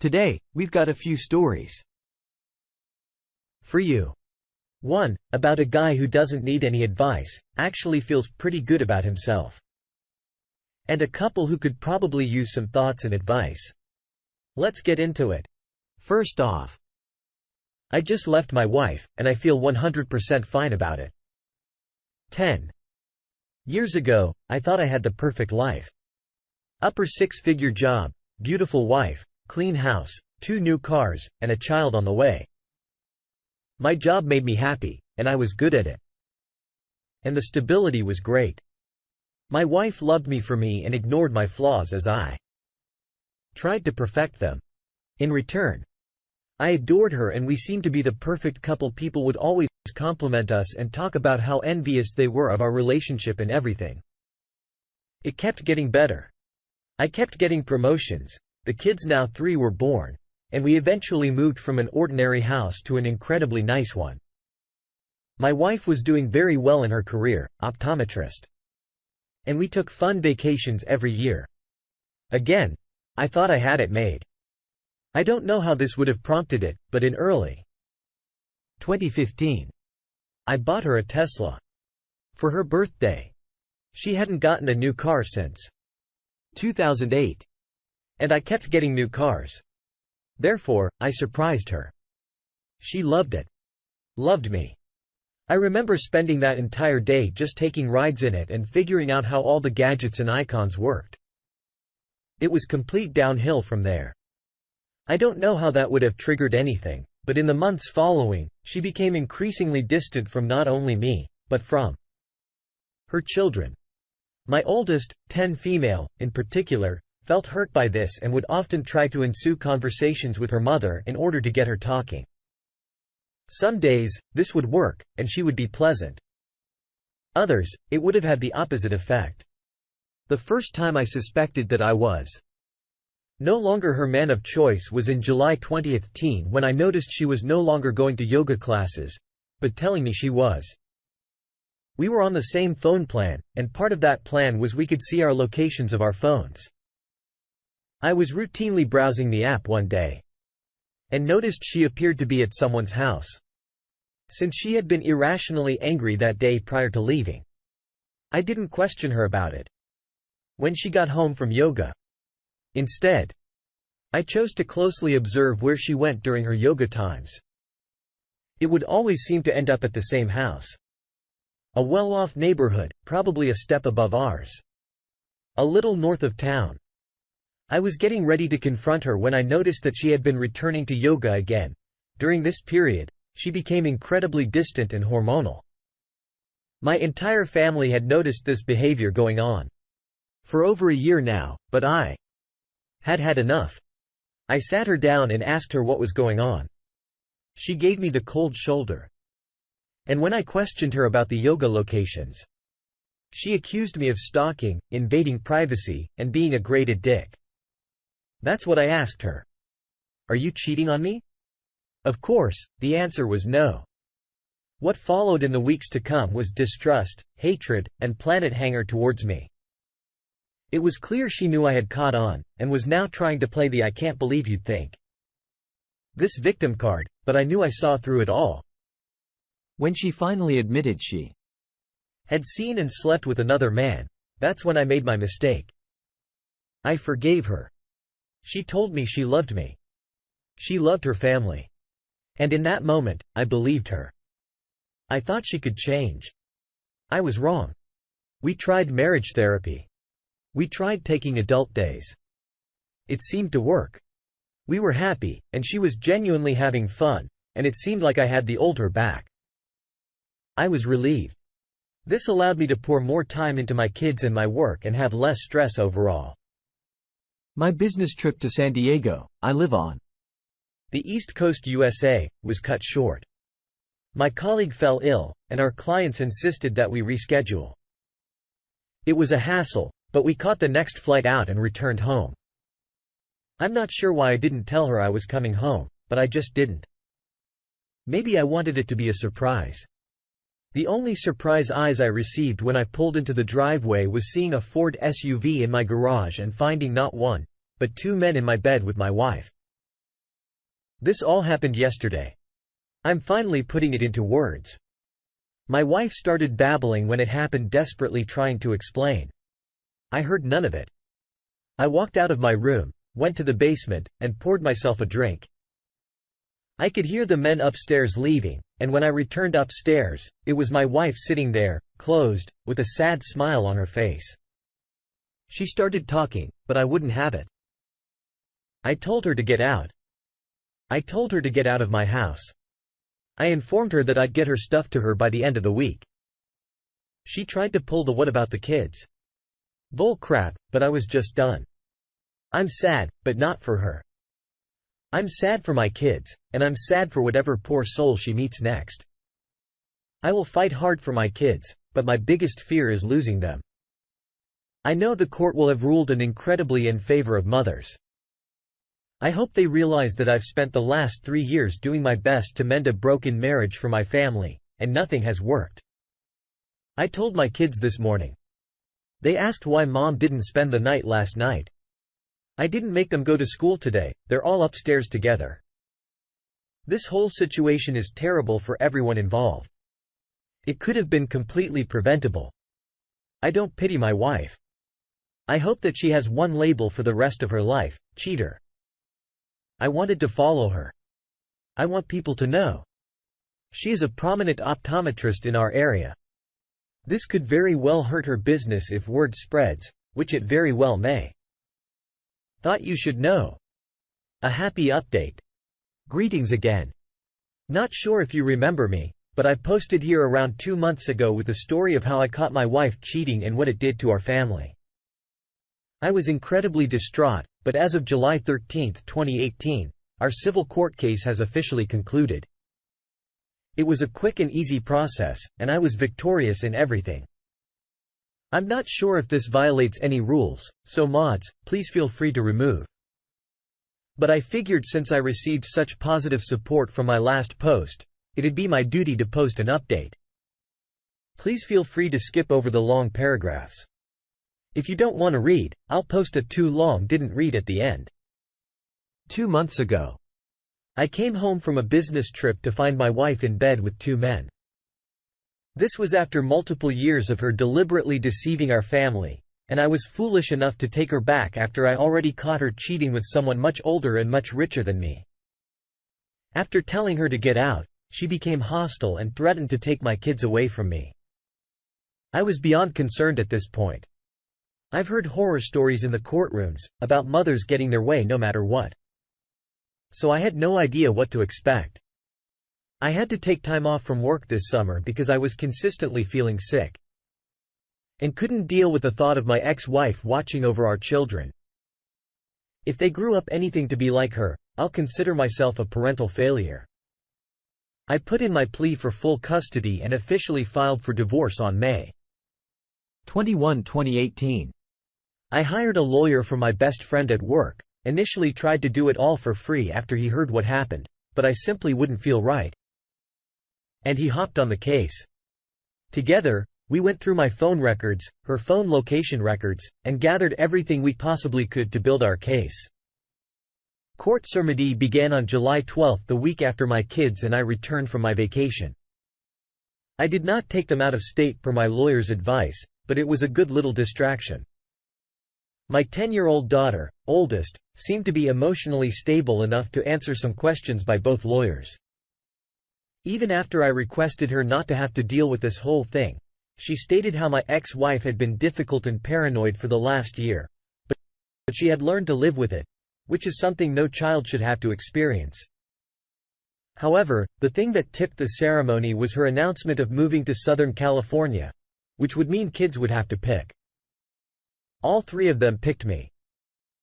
Today, we've got a few stories for you. One, about a guy who doesn't need any advice, actually feels pretty good about himself. And a couple who could probably use some thoughts and advice. Let's get into it. First off, I just left my wife, and I feel 100% fine about it. 10 years ago, I thought I had the perfect life. Upper six-figure job, beautiful wife, clean house, 2 new cars, and a child on the way. My job made me happy, and I was good at it. And the stability was great. My wife loved me for me and ignored my flaws as I tried to perfect them. In return, I adored her and we seemed to be the perfect couple. People would always compliment us and talk about how envious they were of our relationship and everything. It kept getting better. I kept getting promotions. The kids, now 3, were born, and we eventually moved from an ordinary house to an incredibly nice one. My wife was doing very well in her career, optometrist. And we took fun vacations every year. Again, I thought I had it made. I don't know how this would have prompted it, but in early 2015, I bought her a Tesla. For her birthday. She hadn't gotten a new car since 2008. And I kept getting new cars. Therefore, I surprised her. She loved it. Loved me. I remember spending that entire day just taking rides in it and figuring out how all the gadgets and icons worked. It was complete downhill from there. I don't know how that would have triggered anything, but in the months following, she became increasingly distant from not only me, but from her children. My oldest, 10 female, in particular, felt hurt by this and would often try to ensue conversations with her mother in order to get her talking. Some days, this would work, and she would be pleasant. Others, it would have had the opposite effect. The first time I suspected that I was no longer her man of choice was in July 2018 when I noticed she was no longer going to yoga classes, but telling me she was. We were on the same phone plan, and part of that plan was we could see our locations of our phones. I was routinely browsing the app one day and noticed she appeared to be at someone's house. Since she had been irrationally angry that day prior to leaving, I didn't question her about it when she got home from yoga. Instead, I chose to closely observe where she went during her yoga times. It would always seem to end up at the same house. A well-off neighborhood, probably a step above ours. A little north of town. I was getting ready to confront her when I noticed that she had been returning to yoga again. During this period, she became incredibly distant and hormonal. My entire family had noticed this behavior going on for over a year now, but I had had enough. I sat her down and asked her what was going on. She gave me the cold shoulder. And when I questioned her about the yoga locations, she accused me of stalking, invading privacy, and being a graded dick. That's what I asked her. Are you cheating on me? Of course, the answer was no. What followed in the weeks to come was distrust, hatred, and planet hanger towards me. It was clear she knew I had caught on, and was now trying to play the "I can't believe you'd think this" victim card, but I knew I saw through it all. When she finally admitted she had seen and slept with another man, that's when I made my mistake. I forgave her. She told me she loved me. She loved her family. And in that moment, I believed her. I thought she could change. I was wrong. We tried marriage therapy. We tried taking adult days. It seemed to work. We were happy, and she was genuinely having fun, and it seemed like I had the old her back. I was relieved. This allowed me to pour more time into my kids and my work and have less stress overall. My business trip to San Diego, I live on the East Coast USA, was cut short. My colleague fell ill, and our clients insisted that we reschedule. It was a hassle, but we caught the next flight out and returned home. I'm not sure why I didn't tell her I was coming home, but I just didn't. Maybe I wanted it to be a surprise. The only surprise eyes I received when I pulled into the driveway was seeing a Ford SUV in my garage and finding not one, but 2 men in my bed with my wife. This all happened yesterday. I'm finally putting it into words. My wife started babbling when it happened, desperately trying to explain. I heard none of it. I walked out of my room, went to the basement, and poured myself a drink. I could hear the men upstairs leaving, and when I returned upstairs, it was my wife sitting there, closed, with a sad smile on her face. She started talking, but I wouldn't have it. I told her to get out. I told her to get out of my house. I informed her that I'd get her stuff to her by the end of the week. She tried to pull the "what about the kids?" bull crap, but I was just done. I'm sad, but not for her. I'm sad for my kids, and I'm sad for whatever poor soul she meets next. I will fight hard for my kids, but my biggest fear is losing them. I know the court will have ruled an incredibly in favor of mothers. I hope they realize that I've spent the last 3 years doing my best to mend a broken marriage for my family, and nothing has worked. I told my kids this morning. They asked why Mom didn't spend the night last night. I didn't make them go to school today, they're all upstairs together. This whole situation is terrible for everyone involved. It could have been completely preventable. I don't pity my wife. I hope that she has one label for the rest of her life: cheater. I wanted to follow her. I want people to know. She is a prominent optometrist in our area. This could very well hurt her business if word spreads, which it very well may. Thought you should know. A happy update. Greetings again. Not sure if you remember me, but I posted here around 2 months ago with a story of how I caught my wife cheating and what it did to our family. I was incredibly distraught, but as of July 13, 2018, our civil court case has officially concluded. It was a quick and easy process, and I was victorious in everything. I'm not sure if this violates any rules, so mods, please feel free to remove. But I figured since I received such positive support from my last post, it'd be my duty to post an update. Please feel free to skip over the long paragraphs. If you don't want to read, I'll post a too long didn't read at the end. 2 months ago. I came home from a business trip to find my wife in bed with 2 men. This was after multiple years of her deliberately deceiving our family, and I was foolish enough to take her back after I already caught her cheating with someone much older and much richer than me. After telling her to get out, she became hostile and threatened to take my kids away from me. I was beyond concerned at this point. I've heard horror stories in the courtrooms, about mothers getting their way no matter what. So I had no idea what to expect. I had to take time off from work this summer because I was consistently feeling sick. And couldn't deal with the thought of my ex-wife watching over our children. If they grew up anything to be like her, I'll consider myself a parental failure. I put in my plea for full custody and officially filed for divorce on May 21, 2018. I hired a lawyer from my best friend at work, initially tried to do it all for free after he heard what happened, but I simply wouldn't feel right. And he hopped on the case. Together, we went through my phone records, her phone location records, and gathered everything we possibly could to build our case. Court ceremony began on July 12, the week after my kids and I returned from my vacation. I did not take them out of state per my lawyer's advice, but it was a good little distraction. My 10-year-old daughter, oldest, seemed to be emotionally stable enough to answer some questions by both lawyers. Even after I requested her not to have to deal with this whole thing, she stated how my ex-wife had been difficult and paranoid for the last year, but she had learned to live with it, which is something no child should have to experience. However, the thing that tipped the ceremony was her announcement of moving to Southern California, which would mean kids would have to pick. All 3 of them picked me.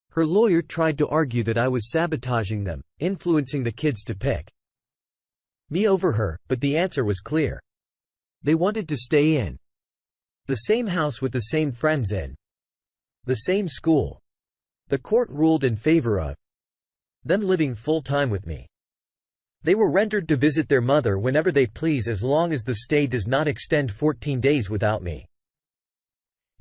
Her lawyer tried to argue that I was sabotaging them, influencing the kids to pick me over her, but the answer was clear. They wanted to stay in the same house with the same friends in the same school. The court ruled in favor of them living full-time with me. They were rendered to visit their mother whenever they please as long as the stay does not extend 14 days without me.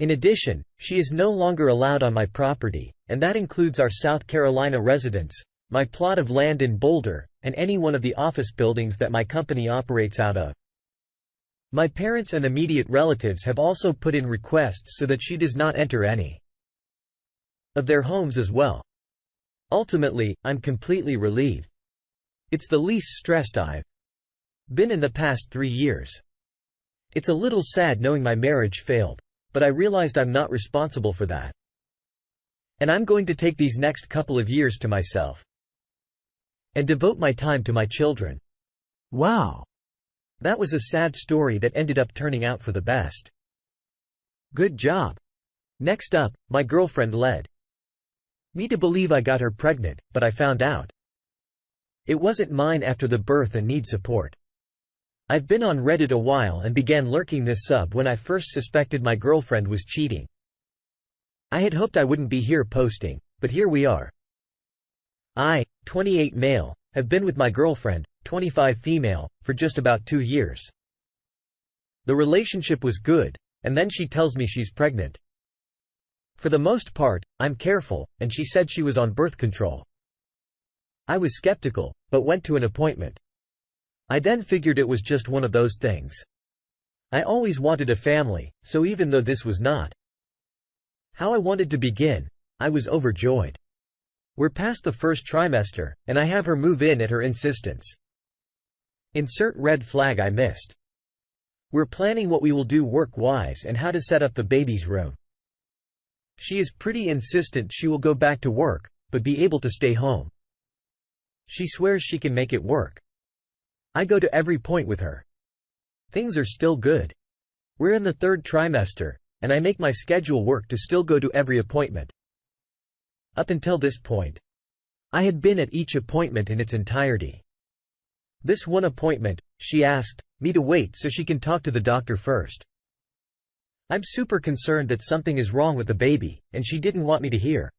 In addition, she is no longer allowed on my property, and that includes our South Carolina residence, my plot of land in Boulder, and any one of the office buildings that my company operates out of. My parents and immediate relatives have also put in requests so that she does not enter any of their homes as well. Ultimately, I'm completely relieved. It's the least stressed I've been in the past 3 years. It's a little sad knowing my marriage failed, but I realized I'm not responsible for that. And I'm going to take these next couple of years to myself and devote my time to my children. Wow. That was a sad story that ended up turning out for the best. Good job. Next up, my girlfriend led me to believe I got her pregnant, but I found out it wasn't mine after the birth and need support. I've been on Reddit a while and began lurking this sub when I first suspected my girlfriend was cheating. I had hoped I wouldn't be here posting, but here we are. I, 28 male, have been with my girlfriend, 25 female, for just about 2 years. The relationship was good, and then she tells me she's pregnant. For the most part, I'm careful, and she said she was on birth control. I was skeptical, but went to an appointment. I then figured it was just one of those things. I always wanted a family, so even though this was not how I wanted to begin, I was overjoyed. We're past the first trimester, and I have her move in at her insistence. Insert red flag I missed. We're planning what we will do work-wise and how to set up the baby's room. She is pretty insistent she will go back to work, but be able to stay home. She swears she can make it work. I go to every point with her. Things are still good. We're in the 3rd trimester, and I make my schedule work to still go to every appointment. Up until this point, I had been at each appointment in its entirety. This one appointment, she asked me to wait so she can talk to the doctor first. I'm super concerned that something is wrong with the baby, and she didn't want me to hear.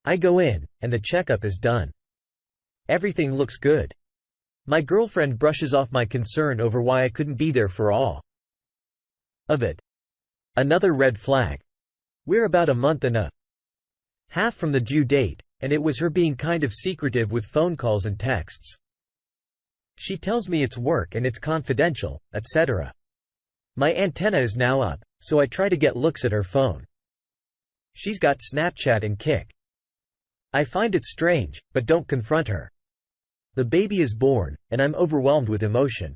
I go in, and the checkup is done. Everything looks good. My girlfriend brushes off my concern over why I couldn't be there for all of it. Another red flag. We're about a month and a half from the due date, and it was her being kind of secretive with phone calls and texts. She tells me it's work and it's confidential, etc. My antenna is now up, so I try to get looks at her phone. She's got Snapchat and Kik. I find it strange, but don't confront her. The baby is born, and I'm overwhelmed with emotion.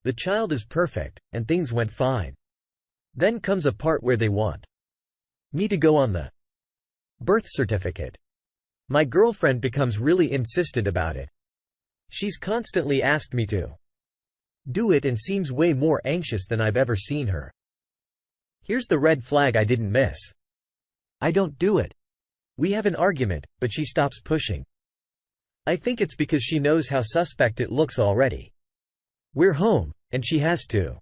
The child is perfect, and things went fine. Then comes a part where they want me to go on the birth certificate. My girlfriend becomes really insistent about it. She's constantly asked me to do it and seems way more anxious than I've ever seen her. Here's the red flag I didn't miss. I don't do it. We have an argument, but she stops pushing. I think it's because she knows how suspect it looks already. We're home, and she has to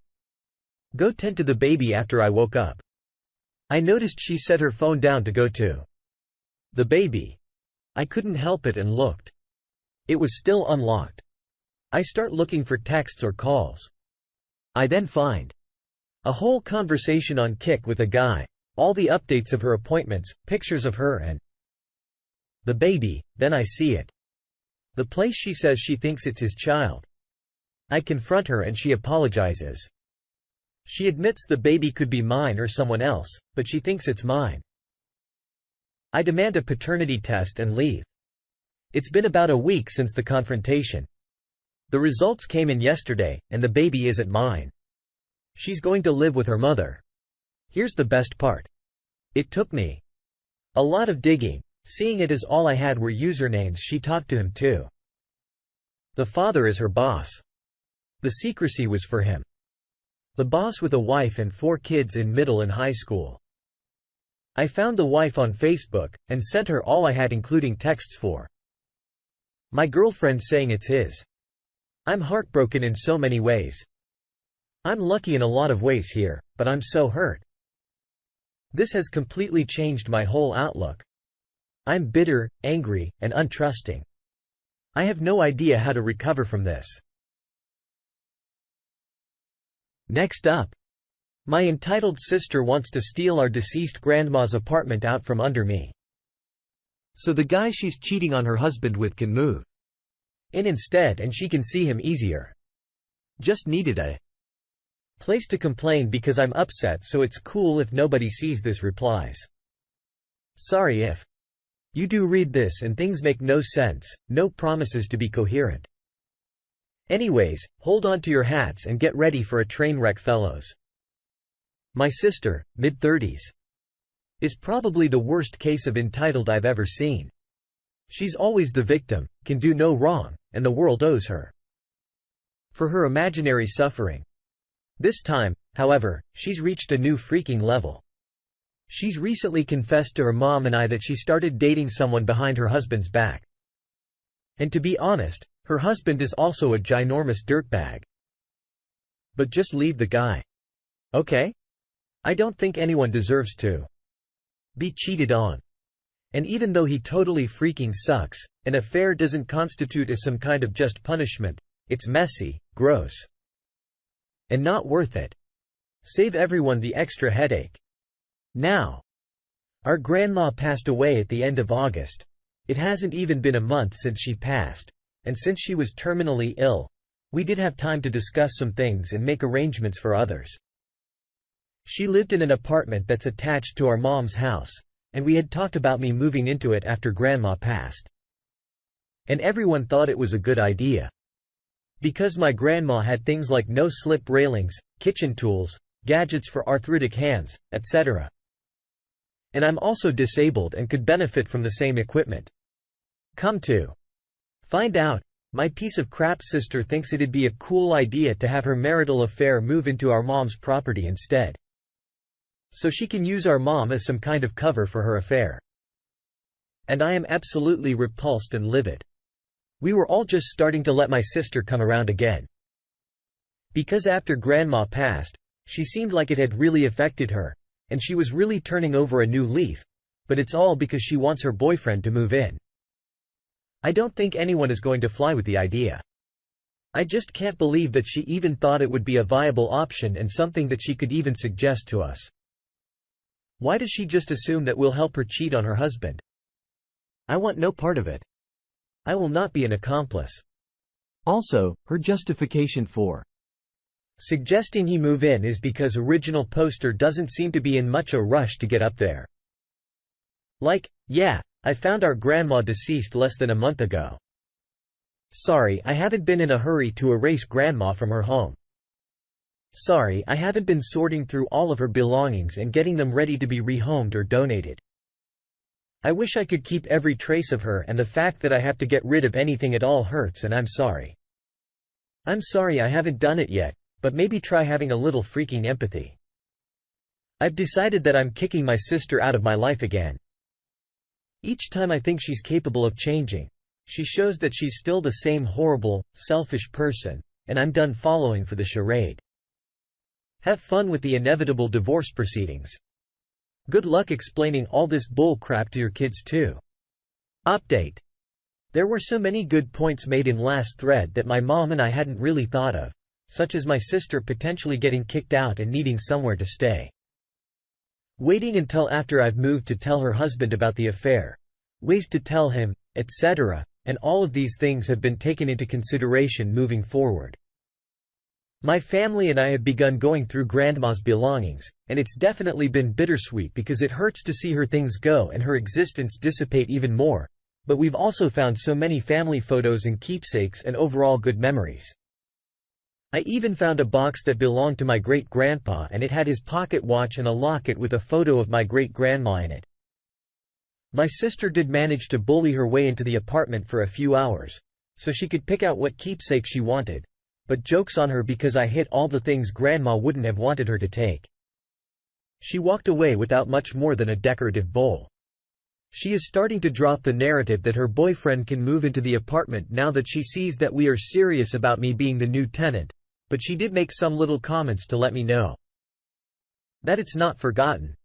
go tend to the baby after I woke up. I noticed she set her phone down to go to the baby. I couldn't help it and looked. It was still unlocked. I start looking for texts or calls. I then find a whole conversation on Kik with a guy, all the updates of her appointments, pictures of her and the baby, then I see it. The place she says she thinks it's his child. I confront her and she apologizes. She admits the baby could be mine or someone else, but she thinks it's mine. I demand a paternity test and leave. It's been about a week since the confrontation. The results came in yesterday, and the baby isn't mine. She's going to live with her mother. Here's the best part. It took me a lot of digging, seeing it as all I had were usernames she talked to him too. The father is her boss. The secrecy was for him. The boss with a wife and 4 kids in middle and high school. I found the wife on Facebook, and sent her all I had including texts for my girlfriend saying it's his. I'm heartbroken in so many ways. I'm lucky in a lot of ways here, but I'm so hurt. This has completely changed my whole outlook. I'm bitter, angry, and untrusting. I have no idea how to recover from this. Next up. My entitled sister wants to steal our deceased grandma's apartment out from under me. So the guy she's cheating on her husband with can move in instead and she can see him easier. Just needed a place to complain because I'm upset, so it's cool if nobody sees this replies. Sorry if you do read this and things make no sense, no promises to be coherent. Anyways, hold on to your hats and get ready for a train wreck, fellows. My sister, mid-30s, is probably the worst case of entitled I've ever seen. She's always the victim, can do no wrong, and the world owes her for her imaginary suffering. This time, however, she's reached a new freaking level. She's recently confessed to her mom and I that she started dating someone behind her husband's back. And to be honest, her husband is also a ginormous dirtbag. But just leave the guy. Okay? I don't think anyone deserves to be cheated on. And even though he totally freaking sucks, an affair doesn't constitute as some kind of just punishment. It's messy, gross, and not worth it. Save everyone the extra headache. Now, our grandma passed away at the end of August. It hasn't even been a month since she passed, and since she was terminally ill, we did have time to discuss some things and make arrangements for others. She lived in an apartment that's attached to our mom's house, and we had talked about me moving into it after grandma passed. And everyone thought it was a good idea. Because my grandma had things like no-slip railings, kitchen tools, gadgets for arthritic hands, etc. And I'm also disabled and could benefit from the same equipment. Come to find out, my piece of crap sister thinks it'd be a cool idea to have her marital affair move into our mom's property instead, so she can use our mom as some kind of cover for her affair. And I am absolutely repulsed and livid. We were all just starting to let my sister come around again. Because after grandma passed, she seemed like it had really affected her, and she was really turning over a new leaf, but it's all because she wants her boyfriend to move in. I don't think anyone is going to fly with the idea. I just can't believe that she even thought it would be a viable option and something that she could even suggest to us. Why does she just assume that we'll help her cheat on her husband? I want no part of it. I will not be an accomplice. Also, her justification for suggesting he move in is because original poster doesn't seem to be in much a rush to get up there. Like, yeah, I found our grandma deceased less than a month ago. Sorry, I haven't been in a hurry to erase grandma from her home. Sorry, I haven't been sorting through all of her belongings and getting them ready to be rehomed or donated. I wish I could keep every trace of her, and the fact that I have to get rid of anything at all hurts, and I'm sorry. I'm sorry I haven't done it yet, but maybe try having a little freaking empathy. I've decided that I'm kicking my sister out of my life again. Each time I think she's capable of changing, she shows that she's still the same horrible, selfish person, and I'm done following for the charade. Have fun with the inevitable divorce proceedings. Good luck explaining all this bull crap to your kids too. Update. There were so many good points made in last thread that my mom and I hadn't really thought of, such as my sister potentially getting kicked out and needing somewhere to stay. Waiting until after I've moved to tell her husband about the affair, ways to tell him, etc., and all of these things have been taken into consideration moving forward. My family and I have begun going through grandma's belongings, and it's definitely been bittersweet because it hurts to see her things go and her existence dissipate even more, but we've also found so many family photos and keepsakes and overall good memories. I even found a box that belonged to my great-grandpa, and it had his pocket watch and a locket with a photo of my great-grandma in it. My sister did manage to bully her way into the apartment for a few hours, so she could pick out what keepsake she wanted, but joke's on her because I hid all the things grandma wouldn't have wanted her to take. She walked away without much more than a decorative bowl. She is starting to drop the narrative that her boyfriend can move into the apartment now that she sees that we are serious about me being the new tenant, but she did make some little comments to let me know that it's not forgotten.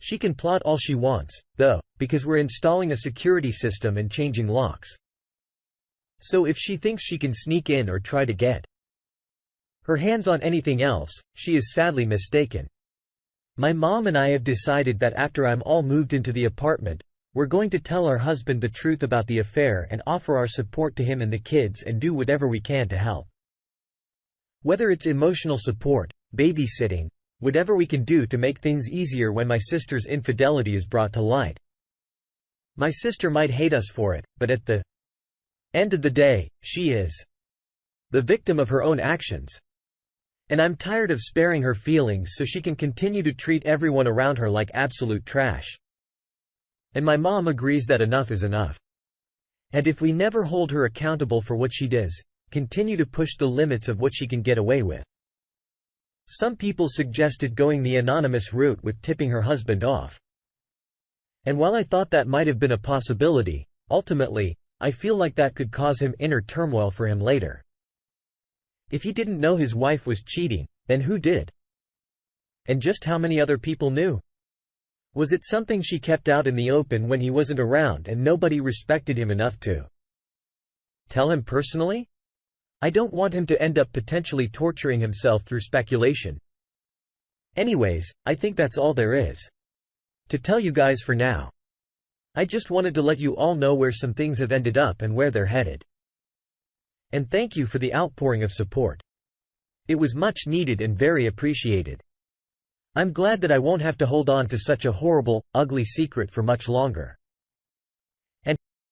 She can plot all she wants, though, because we're installing a security system and changing locks. So if she thinks she can sneak in or try to get her hands on anything else, she is sadly mistaken. My mom and I have decided that after I'm all moved into the apartment, We're going to tell our husband the truth about the affair and offer our support to him and the kids and do whatever we can to help. Whether it's emotional support, babysitting, whatever we can do to make things easier when my sister's infidelity is brought to light. My sister might hate us for it, but at the end of the day, she is the victim of her own actions. And I'm tired of sparing her feelings so she can continue to treat everyone around her like absolute trash. And my mom agrees that enough is enough. And if we never hold her accountable for what she does, continue to push the limits of what she can get away with. Some people suggested going the anonymous route with tipping her husband off. And while I thought that might have been a possibility, ultimately, I feel like that could cause him inner turmoil for him later. If he didn't know his wife was cheating, then who did? And just how many other people knew? Was it something she kept out in the open when he wasn't around and nobody respected him enough to tell him personally? I don't want him to end up potentially torturing himself through speculation. Anyways, I think that's all there is to tell you guys for now. I just wanted to let you all know where some things have ended up and where they're headed. And thank you for the outpouring of support. It was much needed and very appreciated. I'm glad that I won't have to hold on to such a horrible, ugly secret for much longer.